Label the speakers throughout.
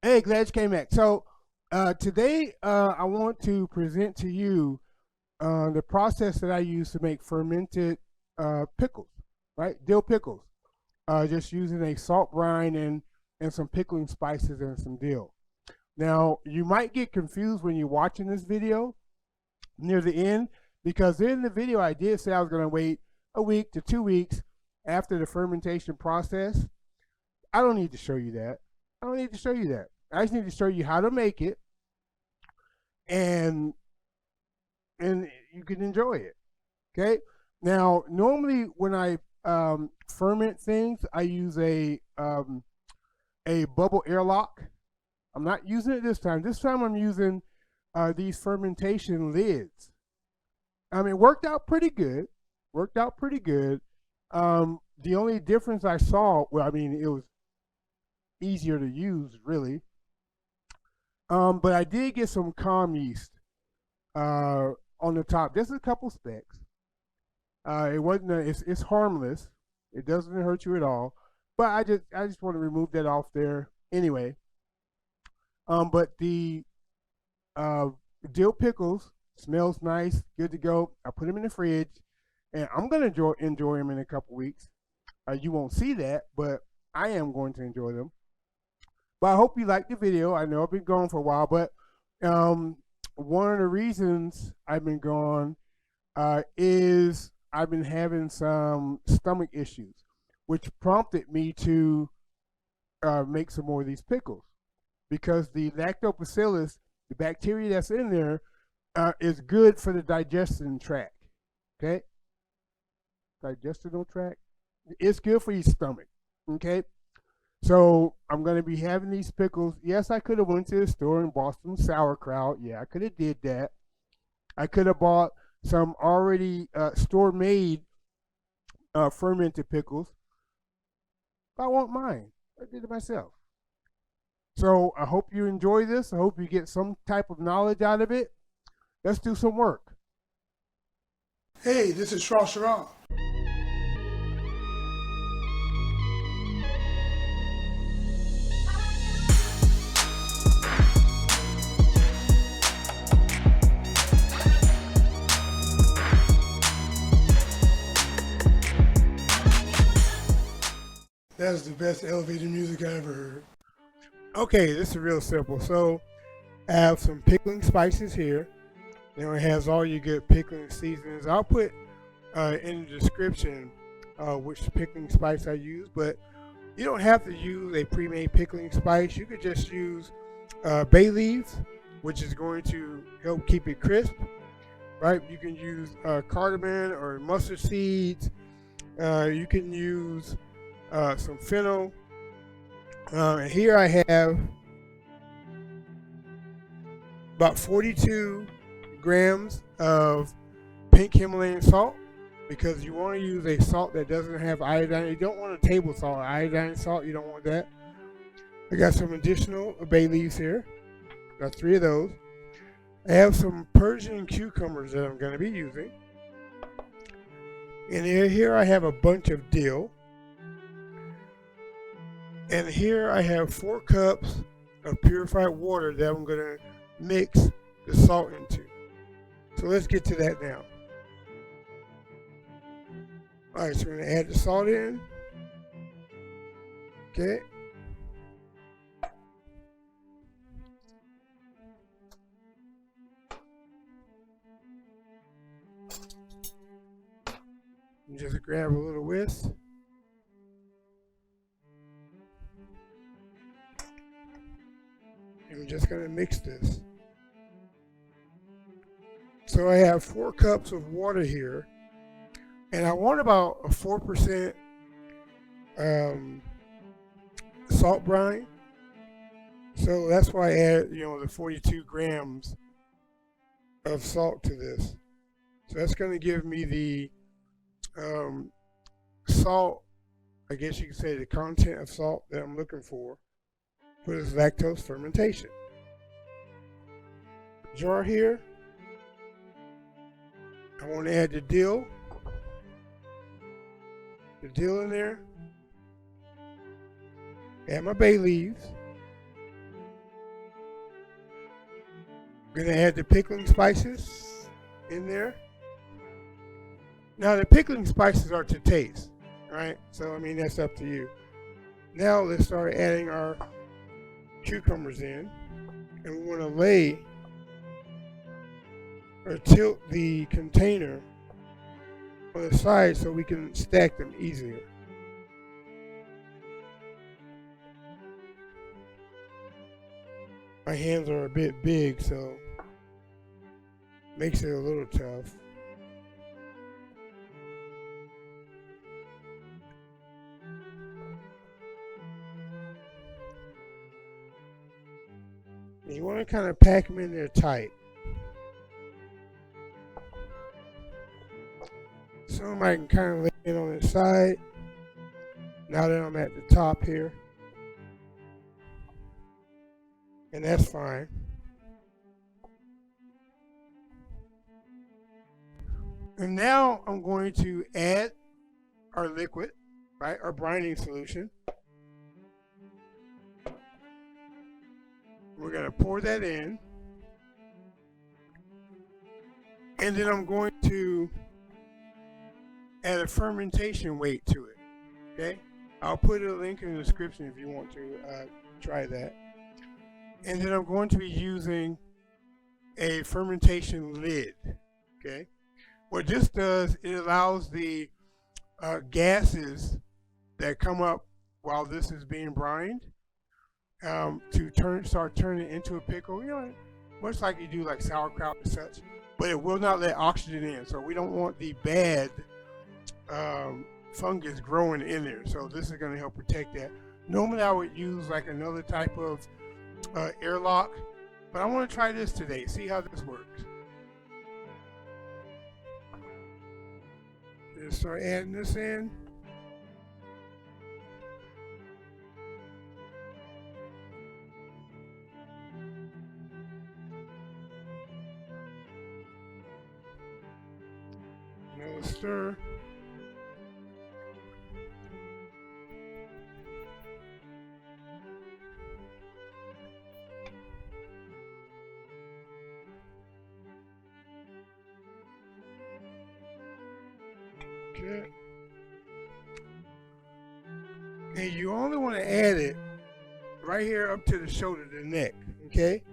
Speaker 1: Hey, glad you came back. So today I want to present to you the process that I use to make fermented pickles, right? Dill pickles. Just using a salt brine and some pickling spices and some dill. Now, you might get confused when you're watching this video near the end because in the video I did say I was going to wait a week to 2 weeks after the fermentation process. I don't need to show you that. I don't need to show you that. I just need to show you how to make it, and you can enjoy it. Okay. Now, normally when I ferment things, I use a bubble airlock. I'm not using it this time. This time I'm using these fermentation lids. It worked out pretty good. Worked out pretty good. The only difference I saw, well, it was easier to use, really. But I did get some calm yeast on the top. Just a couple specks. It wasn't. It's harmless. It doesn't hurt you at all. But I just want to remove that off there anyway. But the dill pickles smells nice, good to go. I put them in the fridge, and I'm gonna enjoy them in a couple weeks. You won't see that, but I am going to enjoy them. But I hope you liked the video. I know I've been gone for a while, but one of the reasons I've been gone is I've been having some stomach issues, which prompted me to make some more of these pickles because the lactobacillus, the bacteria that's in there, is good for the digestion tract. Okay, digestional tract. It's good for your stomach. Okay. So I'm going to be having these pickles. Yes, I could have went to the store and bought some sauerkraut. Yeah, I could have did that. I could have bought some already store-made fermented pickles. But I want mine. I did it myself. So I hope you enjoy this. I hope you get some type of knowledge out of it. Let's do some work.
Speaker 2: Hey, this is Shrashira. That's the best elevator music I ever heard.
Speaker 1: Okay, this is real simple. So I have some pickling spices here. Then it has all your good pickling seasonings. I'll put in the description which pickling spice I use, but you don't have to use a pre-made pickling spice. You could just use bay leaves, which is going to help keep it crisp, right? You can use cardamom or mustard seeds. You can use some fennel. And here I have about 42 grams of pink Himalayan salt because you want to use a salt that doesn't have iodine. You don't want a table salt, iodine salt. You don't want that. I got some additional bay leaves here. Got 3 of those. I have some Persian cucumbers that I'm going to be using. And here I have a bunch of dill. And here I have 4 cups of purified water that I'm going to mix the salt into. So let's get to that now. All right, so we're going to add the salt in. Okay. And just grab a little whisk. And we're just going to mix this. So I have 4 cups of water here. And I want about a 4% salt brine. So that's why I add, the 42 grams of salt to this. So that's going to give me the salt, I guess you could say the content of salt that I'm looking for this lactose fermentation. Jar here. I want to add the dill in there. Add my bay leaves. Gonna add the pickling spices in there. Now the pickling spices are to taste, right? So I mean that's up to you. Now let's start adding our cucumbers in, and we want to lay or tilt the container on the side so we can stack them easier. My hands are a bit big, so makes it a little tough. You want to kind of pack them in there tight. Some I can kind of lay it on the side. Now that I'm at the top here. And that's fine. And now I'm going to add our liquid, right? Our brining solution. We're going to pour that in. And then I'm going to add a fermentation weight to it. Okay? I'll put a link in the description if you want to try that. And then I'm going to be using a fermentation lid. Okay? What this does, it allows the gases that come up while this is being brined to start turning into a pickle, you know, much like you do like sauerkraut and such, but it will not let oxygen in. So we don't want the bad fungus growing in there. So this is going to help protect that. Normally I would use like another type of airlock, but I want to try this today, see how this works. Just start adding this in. Another stir. Okay. And you only want to add it right here up to the shoulder, the neck, okay?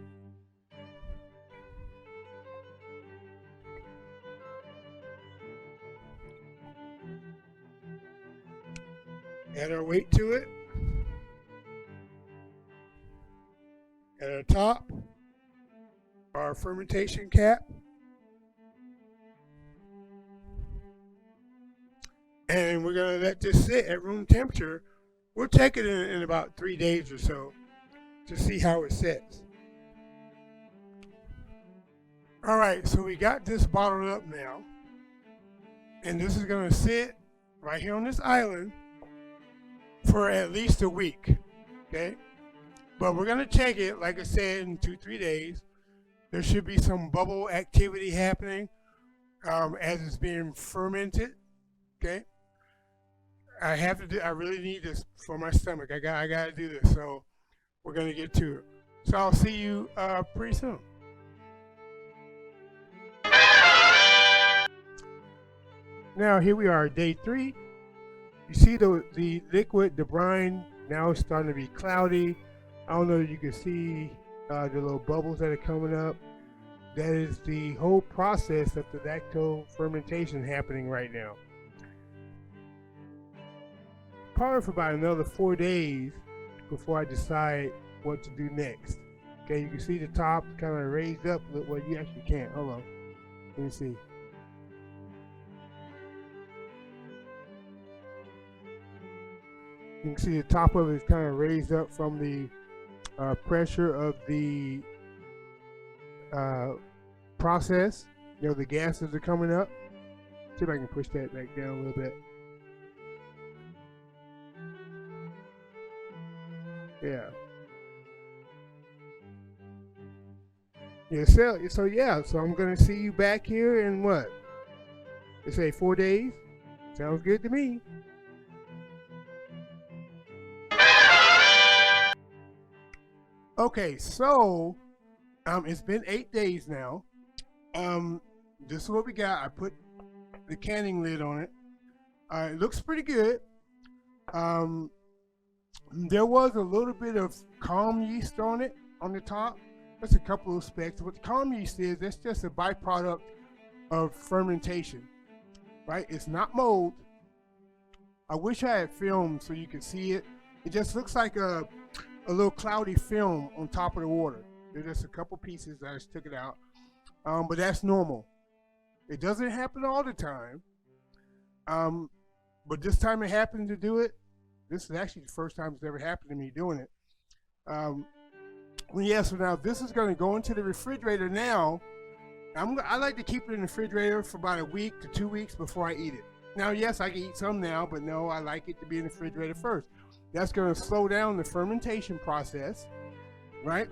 Speaker 1: Add our weight to it. At our top, our fermentation cap. And we're going to let this sit at room temperature. We'll take it in about 3 days or so to see how it sets. All right, so we got this bottled up now. And this is going to sit right here on this island for at least a week, okay? But we're going to check it, like I said, in 2-3 days. There should be some bubble activity happening as it's being fermented, okay? I really need this for my stomach. I got to do this, so we're going to get to it. So I'll see you pretty soon. Now here we are, day 3. You see the liquid, the brine, now it's starting to be cloudy. I don't know if you can see the little bubbles that are coming up. That is the whole process of the lacto fermentation happening right now. Probably for about another 4 days before I decide what to do next. Okay, you can see the top kind of raised up. Well, you actually can't. Hold on. Let me see. You can see the top of it is kind of raised up from the pressure of the process. You know, the gases are coming up. See if I can push that back down a little bit. Yeah. Yeah, so I'm gonna see you back here in what? They say 4 days? Sounds good to me. Okay, so it's been 8 days now. This is what we got. I put the canning lid on it. It looks pretty good. Um, there was a little bit of calm yeast on it on the top. That's a couple of specks. What the calm yeast is, that's just a byproduct of fermentation, right? It's not mold. I wish I had film so you could see it. It just looks like a little cloudy film on top of the water. There's just a couple pieces that I just took it out, but that's normal. It doesn't happen all the time, but this time it happened to do it. This is actually the first time it's ever happened to me doing it. Well, yeah, so now this is going to go into the refrigerator now. I like to keep it in the refrigerator for about a week to 2 weeks before I eat it. Now, yes, I can eat some now, but no, I like it to be in the refrigerator first. That's going to slow down the fermentation process, right?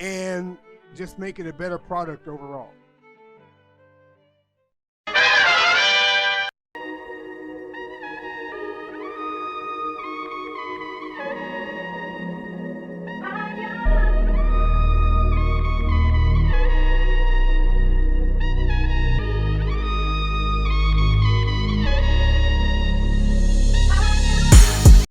Speaker 1: And just make it a better product overall.